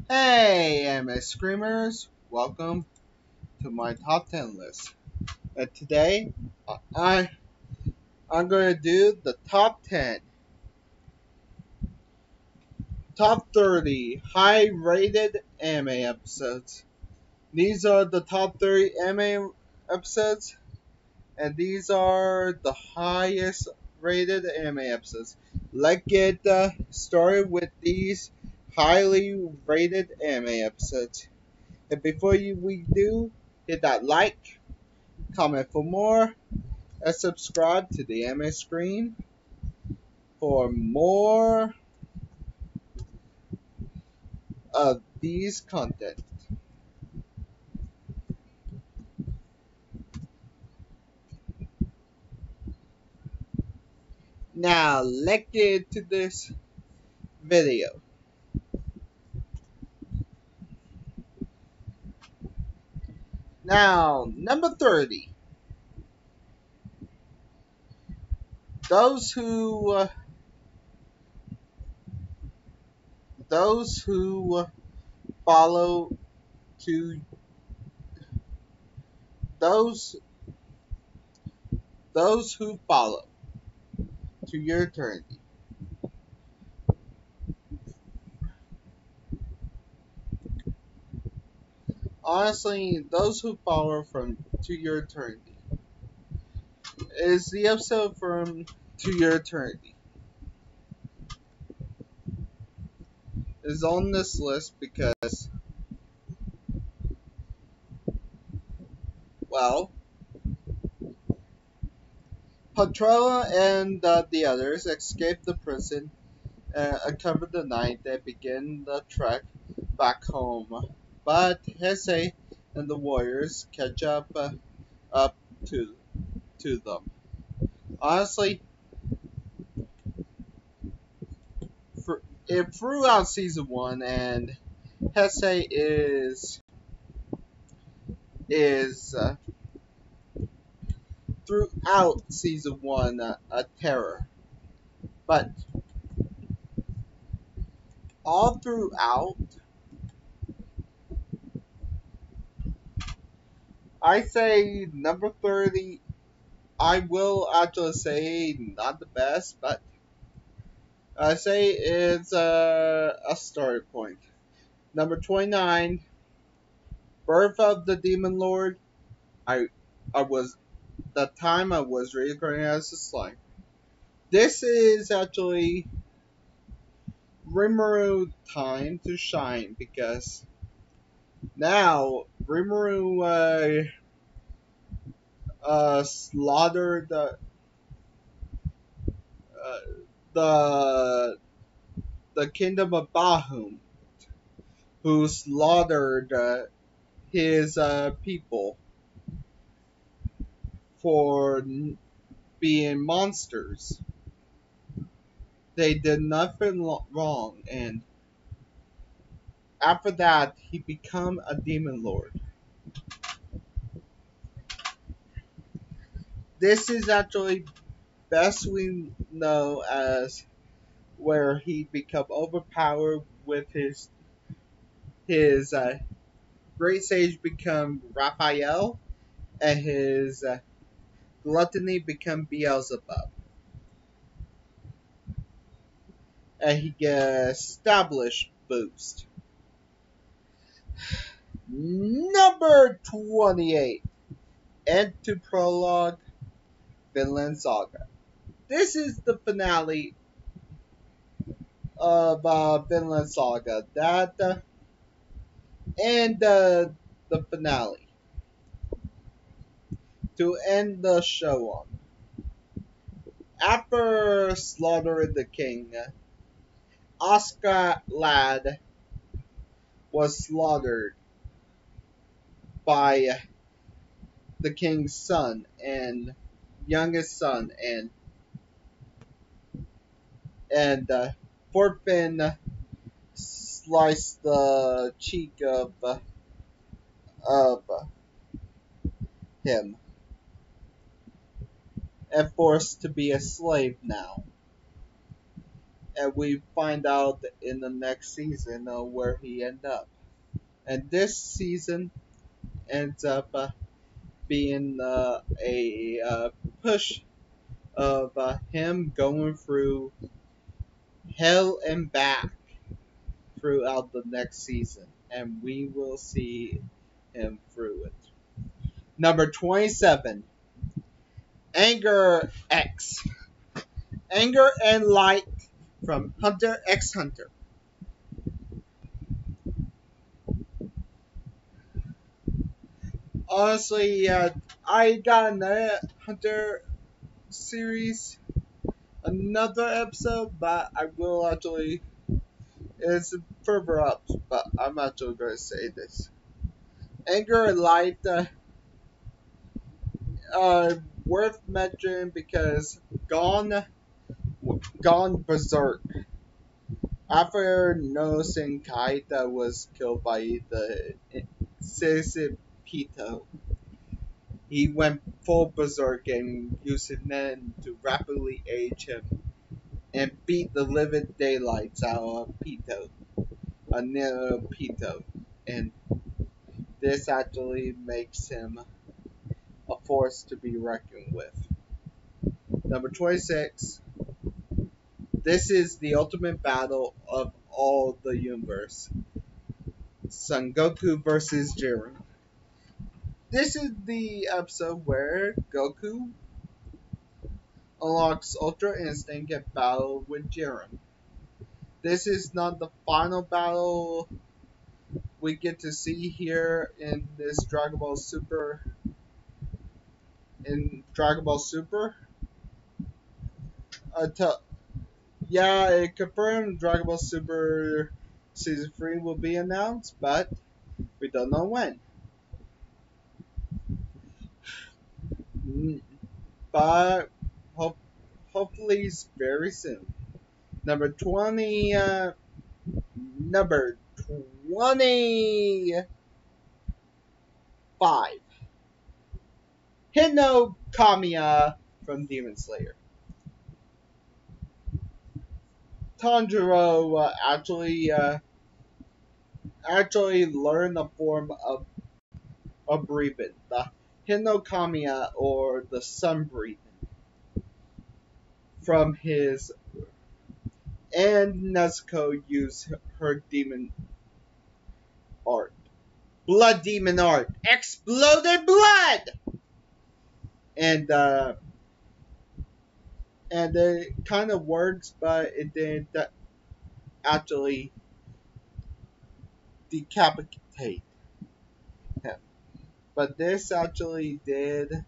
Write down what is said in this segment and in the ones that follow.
Hey, anime screamers! Welcome to my top 10 list. Today, I I'm going to do the top 30 high-rated anime episodes. These are the top 30 anime episodes, and these are the highest rated anime episodes. Let's get started with these highly rated anime episodes. And before we do, hit that like, comment for more, and subscribe to the anime screen for more of these content. Now let's get into this video. Now, number 30. Those who those who follow to those those who follow to your eternity. Honestly, those who follow from to your eternity is the episode from To Your Eternity. Is on this list because, well, Portrayed and the others escape the prison, uncover the night, and begin the trek back home. But Heisei and the warriors catch up to to them. Honestly, for, throughout season one, and Heisei is throughout season one a terror, but all throughout, I say number 30. I will actually say not the best, but I say it's a starting point. Number 29, Birth of the Demon Lord. I I was the time I was reincarnated as a slime. This is actually Rimuru time to shine because now Rimuru slaughtered uh, the the kingdom of Bahum, who slaughtered his people for being monsters. They did nothing wrong, and after that, he became a demon lord. This is actually best we know as where he become overpowered with his great sage become Raphael, and his gluttony become Beelzebub, and he gets established boost. Number 28, End to Prologue, Vinland Saga. This is the finale of Vinland Saga. That and the finale to end the show on. After slaughtering the king, Oscar Lad was slaughtered by the king's son and youngest son, and Thorfinn sliced the cheek of him and forced to be a slave now. and we find out in the next season where he end up. And this season ends up being a push of him going through hell and back throughout the next season, and we will see him through it. Number 27, Anger X. Anger and Light from Hunter x Hunter. Honestly, I got another Hunter series, another episode, but I will actually. It's further up, but I'm actually going to say this. Anger and Light, worth mentioning because gone berserk. After noticing Kaita was killed by the Pito, he went full berserk and used his men to rapidly age him and beat the living daylights out of Pito, Nero Pito, and this actually makes him a force to be reckoned with. Number 26. This is the ultimate battle of all the universe. Son Goku versus Jiren. This is the episode where Goku unlocks Ultra Instinct and battle with Jiren. This is not the final battle we get to see here in this Dragon Ball Super. In Dragon Ball Super, yeah, it confirmed Dragon Ball Super Season 3 will be announced, but we don't know when. But hopefully it's very soon. Number 20, number 25. Hino Kamiya from Demon Slayer. Tanjiro actually learned a form of breathing, the Hino Kamiya or the sun breathing, from his, and Nezuko used her demon art. Blood demon art. Exploded blood! And it kind of works, but it didn't actually decapitate him. But this actually did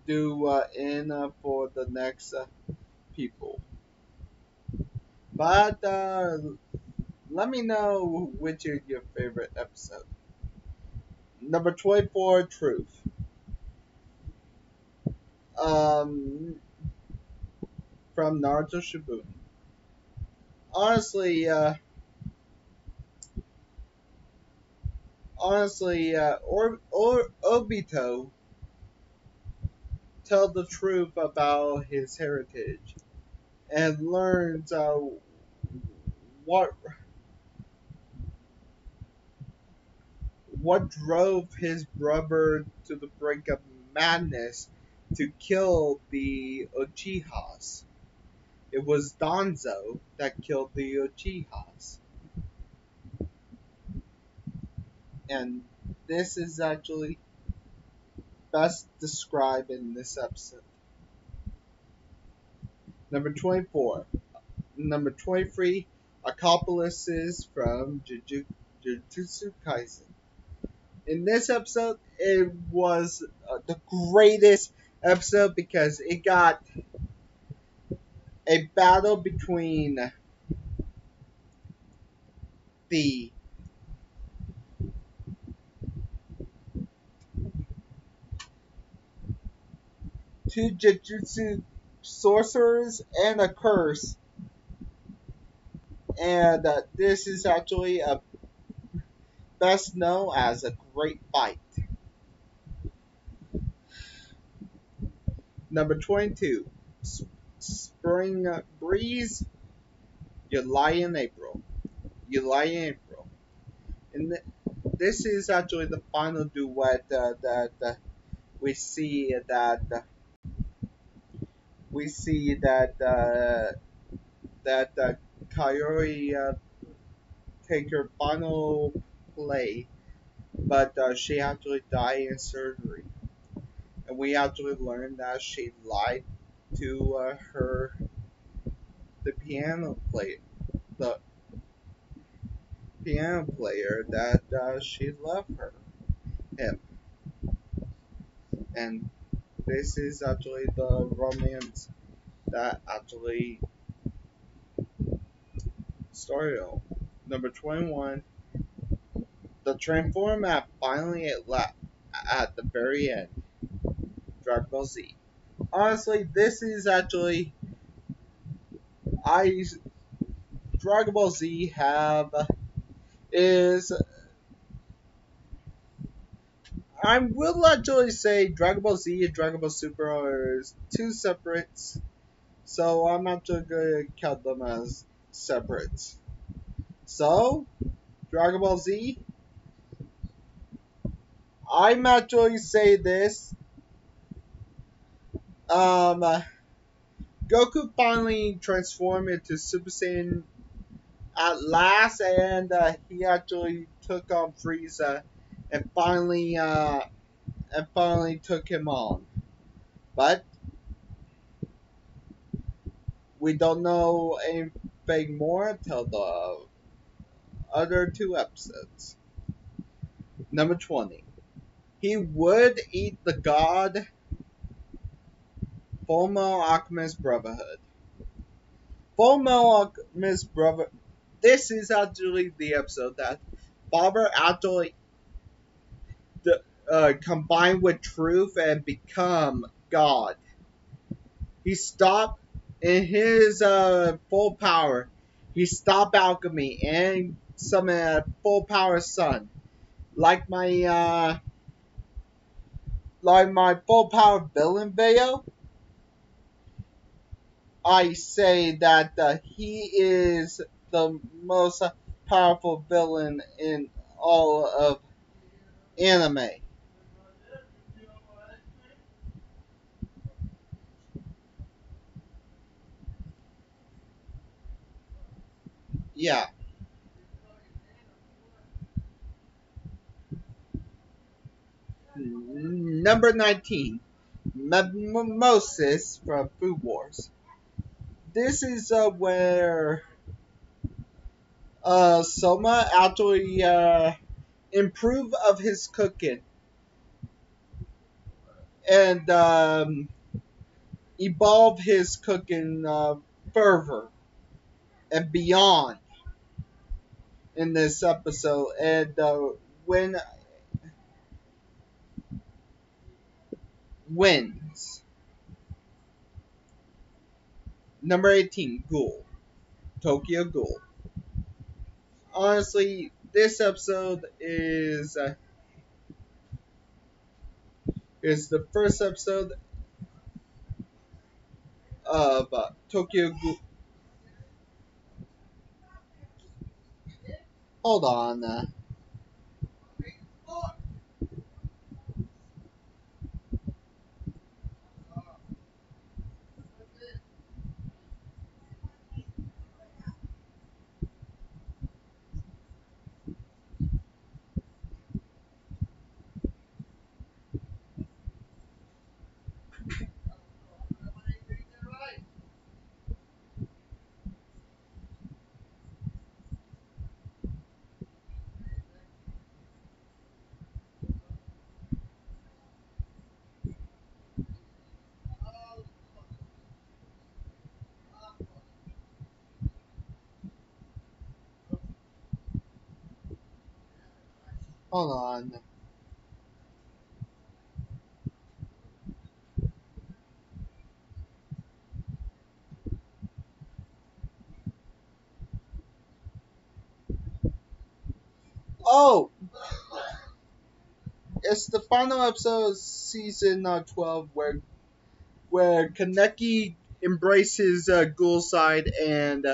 do in for the next people. But let me know which is your favorite episode. Number 24, Truth. Um, from Naruto Shippuden. Honestly, Obito tell the truth about his heritage and learns what what drove his brother to the brink of madness to kill the Uchihas. It was Danzo that killed the Uchihas. And this is actually best described in this episode. Number 24. Number 23, Accomplices from Jujutsu Kaisen. In this episode, it was the greatest episode because it got a battle between the two Jujutsu sorcerers and a curse, and this is actually best known as a great fight. Number 22, spring breeze, you lie in April. You lie in April. And this is actually the final duet that we see that we see that that Kaori take her final play, but she actually died in surgery, and we actually learned that she lied to her the the piano player that she loved him, and this is actually the romance that actually started. Number 21, the transform map finally at the very end. Dragon Ball Z. Honestly, this is actually I Dragon Ball Z have is I will actually say Dragon Ball Z and Dragon Ball Super are two separates, so I'm actually gonna count them as separates. So Dragon Ball Z, I'm actually say this. Um, Goku finally transformed into Super Saiyan at last, and he actually took on Frieza, and finally took him on. But we don't know anything more until the other two episodes. Number 20. He would eat the god Fullmetal Alchemist Brotherhood. Fullmetal Alchemist Brotherhood. This is actually the episode that Bobber actually combine with truth and become God. He stopped in his full power. He stopped alchemy and summoned a full power sun. Like my full power villain Veo, I say that he is the most powerful villain in all of anime. Yeah. Number 19. Mimosas from Food Wars. This is where Soma actually improve of his cooking and evolve his cooking further and beyond in this episode. And when wins. Number 18, Ghoul. Tokyo Ghoul. Honestly, this episode is the first episode of Tokyo Ghoul. Hold on. Hold on. Oh, it's the final episode of season 12 where Kaneki embrace his ghoul side, and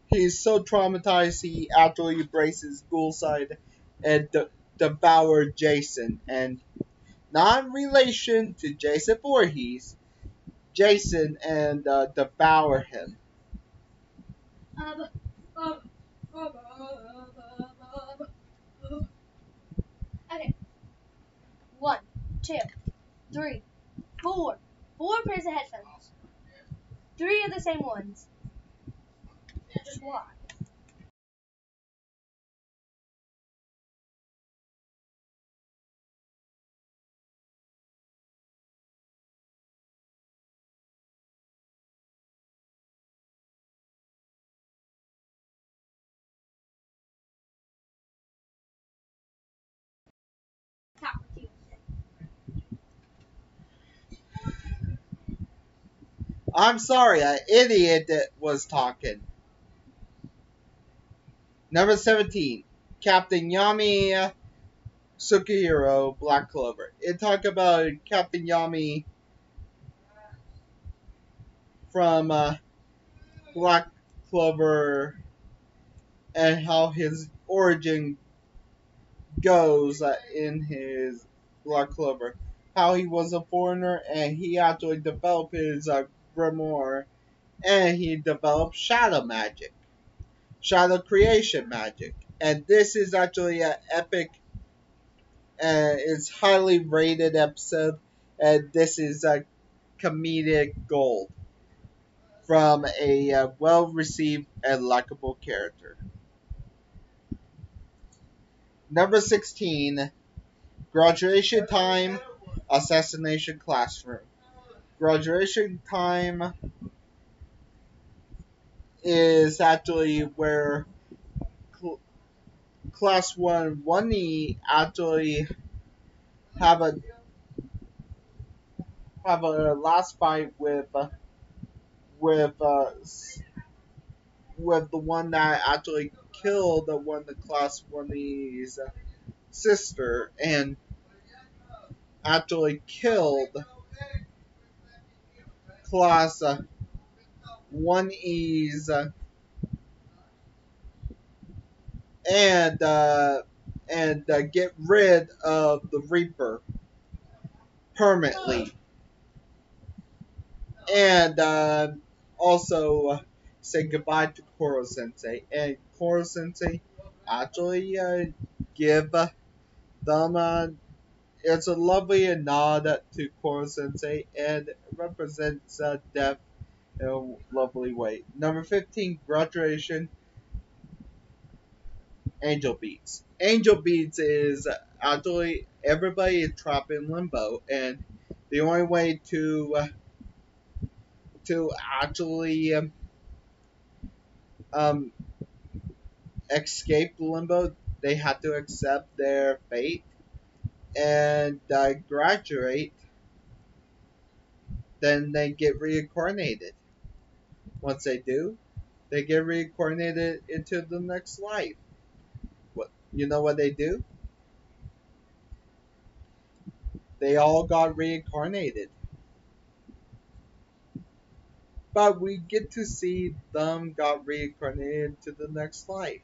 he's so traumatized he actually embraces ghoul side and devour Jason, and not in relation to Jason Voorhees, Jason, and devour him. Um, um, um, okay. One, two, three, four. Four pairs of headphones. Three of the same ones. Just why? I'm sorry, an idiot that was talking. Number 17, Captain Yami Sukihiro Black Clover. It talked about Captain Yami from Black Clover and how his origin goes in his Black Clover. How he was a foreigner and he actually developed his grimoire and he developed shadow magic, shadow creation magic. And this is actually an epic and it's highly rated episode. And this is a comedic gold from a well received and likable character. Number 16, Graduation Time, Assassination Classroom. Graduation Time is actually where cl- Class 1E actually have a have a last fight with with the one that actually killed the one the Class 1E's sister and actually killed Class 1E's and get rid of the Reaper permanently, and also say goodbye to Koro Sensei. And Koro Sensei actually give them it's a lovely nod to Koro Sensei and represents death in a lovely way. Number 15, Graduation, Angel Beats. Angel Beats is actually everybody is trapped in limbo, and the only way to actually um, escape limbo, they have to accept their fate and graduate. Then they get reincarnated. Once they do, they get reincarnated into the next life. What you know what they do? They all got reincarnated. But we get to see them got reincarnated to the next life.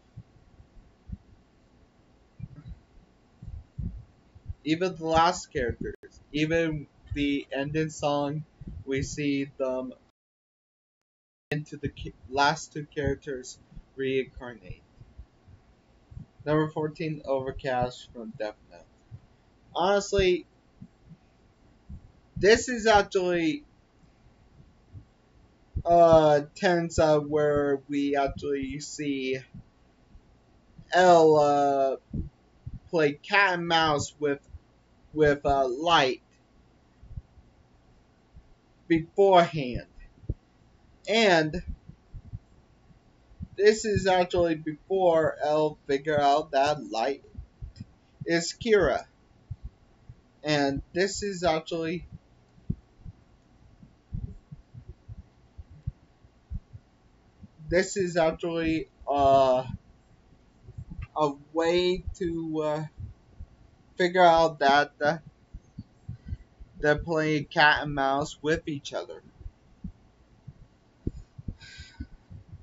Even the last characters, even the ending song, we see them into the last two characters reincarnate. Number 14, Overcast from Death Note. Honestly, this is actually tense where we actually see L play cat and mouse with light beforehand. And this is actually before L figure out that light is Kira. And this is actually a way to figure out that They're playing cat and mouse with each other.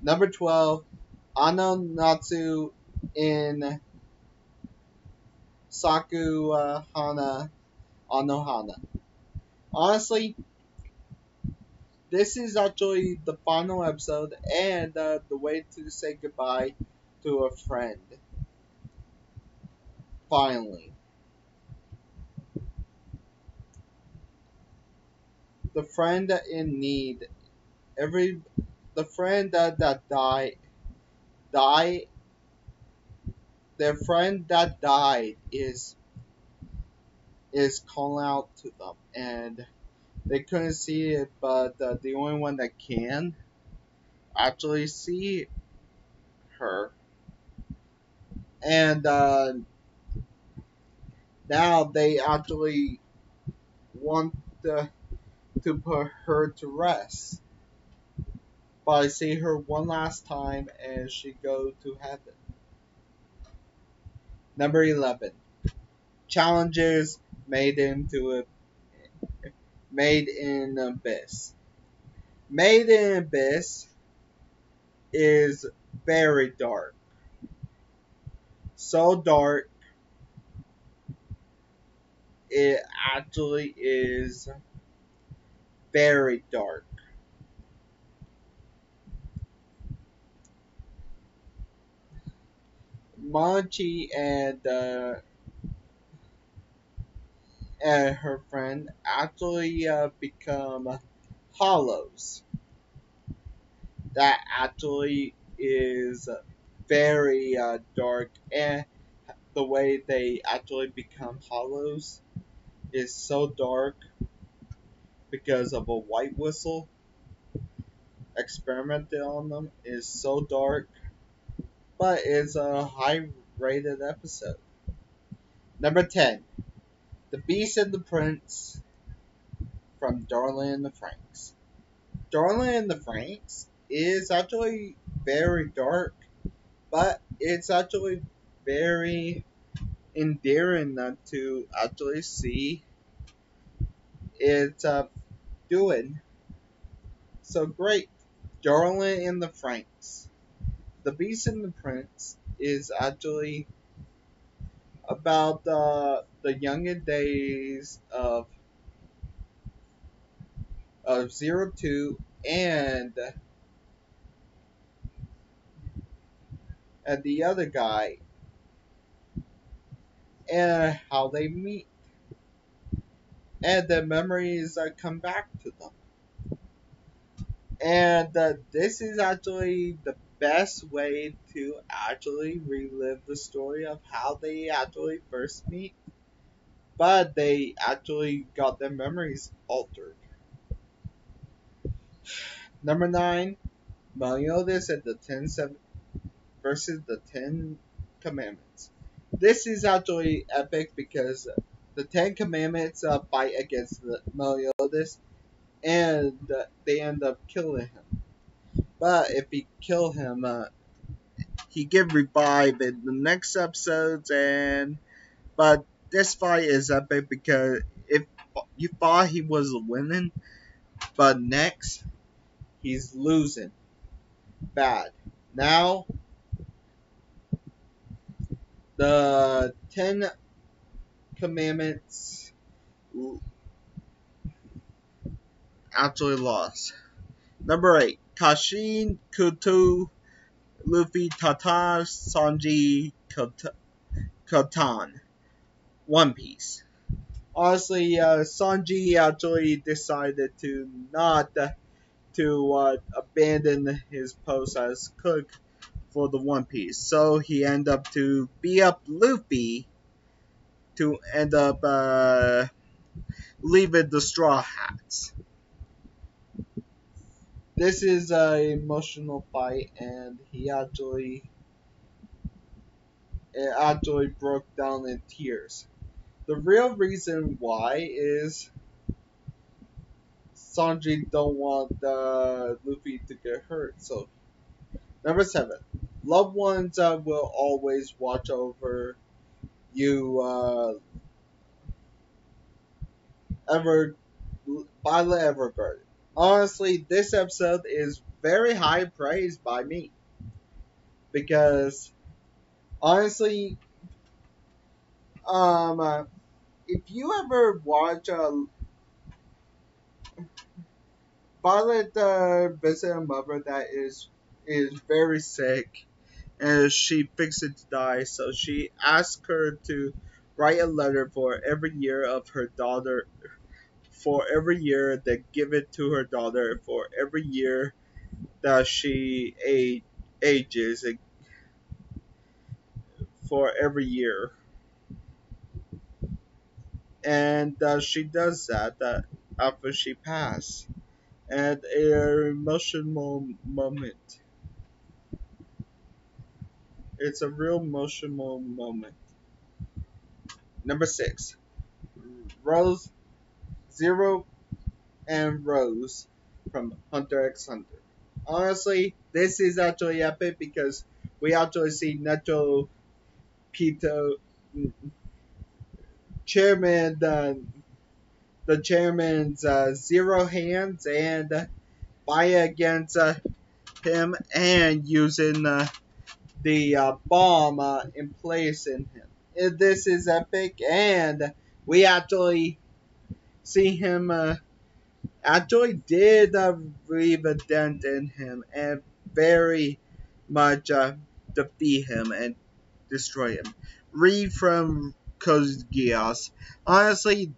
Number 12, Ano Natsu in Saku Hana Anohana. Honestly, this is actually the final episode and the way to say goodbye to a friend. Finally, the friend in need. Every the friend that died. Their friend that died is calling out to them, and they couldn't see it, but the only one that can actually see her, and now they actually want to put her to rest by see her one last time as she go to heaven. Number 11, challenges made into a made in abyss. Made in abyss is very dark, so dark it actually is very dark. Monchi and her friend actually become hollows. That actually is very dark, and the way they actually become hollows is so dark because of a white whistle experimented on them is so dark, but it's a high rated episode. Number 10, The Beast and the Prince from Darling and the Franks. Darling and the Franks is actually very dark, but it's actually very endearing not to actually see it doing so great. Darling and the Franks. The Beast and the Prince is actually about the younger days of Zero Two and the other guy and how they meet and the memories come back to them. And this is actually the best way to actually relive the story of how they actually first meet, but they actually got their memories altered. Number 9, Meliodas and the versus the Ten Commandments. This is actually epic because the Ten Commandments fight against Meliodas and they end up killing him. But if he kill him, he get revived in the next episodes, and but this fight is epic because if you thought he was winning, but next he's losing bad. Now the Ten Commandments actually lost. Number 8, Kashin Kutu Luffy Tata Sanji Katan. One Piece. Honestly, Sanji actually decided to not to abandon his post as cook for the One Piece, so he ended up to beat up Luffy to end up leaving the Straw Hats. This is an emotional fight, and it actually broke down in tears. The real reason why is Sanji don't want Luffy to get hurt. So number 7, loved ones will always watch over you. Ever Violet Evergarden. Honestly, this episode is very high praise by me because honestly, um, uh, if you ever watch Violet visit a mother that is very sick and she fixes to die, so she asks her to write a letter for every year of her daughter, for every year that give it to her daughter, for every year that she ages, for every year, and she does that after she passed, and an emotional moment. It's a real emotional moment. Number six, Rose Zero and Rose from Hunter x Hunter. Honestly, this is actually epic because we actually see Neto Pito chairman the chairman's zero hands and fire against him and using the bomb in place in him. This is epic, and we actually see him actually did leave a dent in him and very much defeat him and destroy him. Read from Code Geass. Honestly,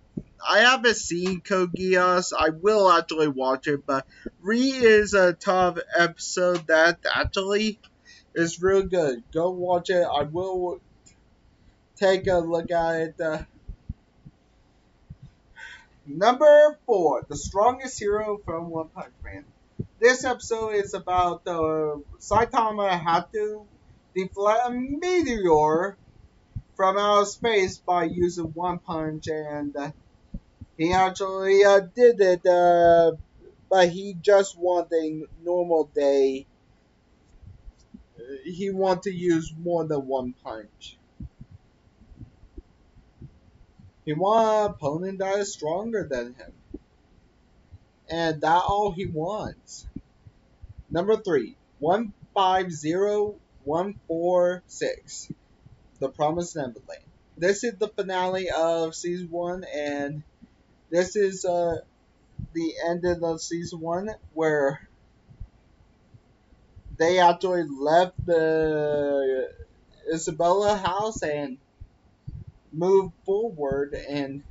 I haven't seen Code Geass. I will actually watch it, but Re is a tough episode that actually is real good. Go watch it. I will take a look at it. Number four, the strongest hero from One Punch Man. This episode is about Saitama had to deflect a meteor from outer space by using One Punch, and he actually did it, but he just wanted a normal day. He wanted to use more than one punch. He wanted an opponent that is stronger than him, and that all he wants. Number three, 150146, The Promised Neverland. This is the finale of season one, and this is the end of season one where they actually left the Isabella house and moved forward and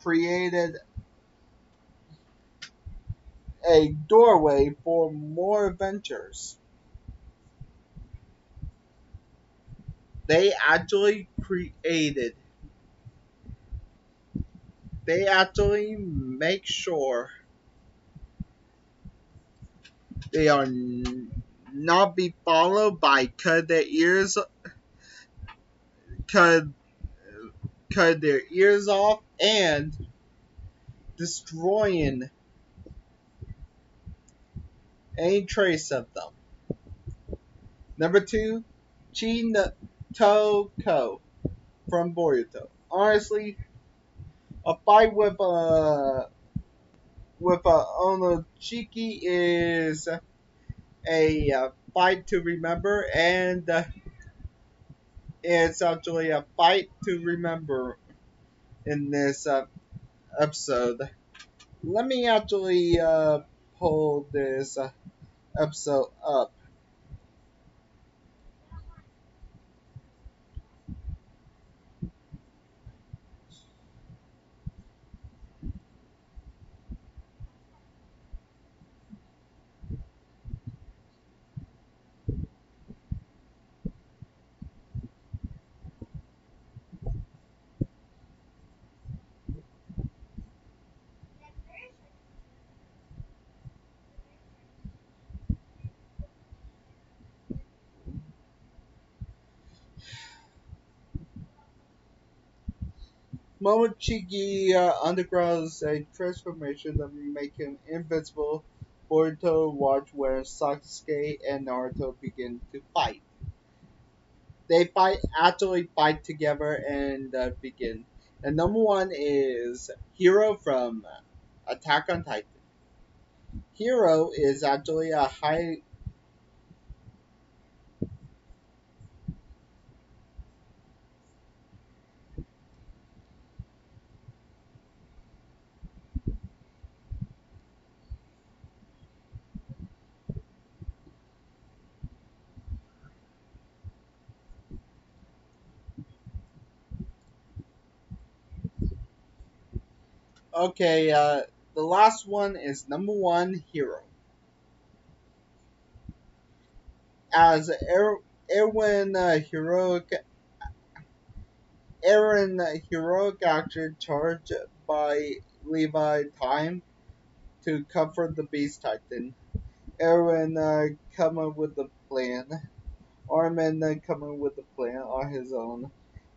created a doorway for more adventures. They actually created, they actually make sure they are not be followed by cut cut their ears off, and destroying any trace of them. Number two, Chinotoko from Boruto. Honestly, a fight with Onochiki is a fight to remember, and it's actually a fight to remember in this episode. Let me actually pull this episode up. Momochiki undergoes a transformation that will make him invincible. Boruto watch where Sasuke and Naruto begin to fight. They actually fight together and begin. And number one is Hero from Attack on Titan. Hero is actually a high. Okay, the last one is number one Hero. As Erwin heroic actor charged by Levi time to comfort the Beast Titan. Erwin coming with the plan. Armin coming with the plan on his own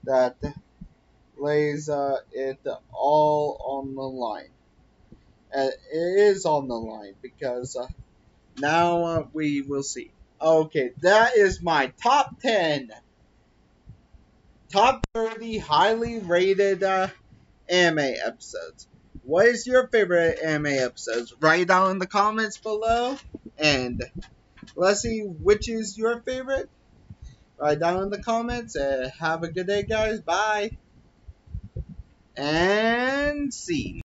that lays it all on the line. It is on the line because now we will see. Okay, that is my top 10, top 30 highly rated anime episodes. What is your favorite anime episodes? Write down in the comments below. And let's see which is your favorite. Write down in the comments. Have a good day, guys. Bye. And see.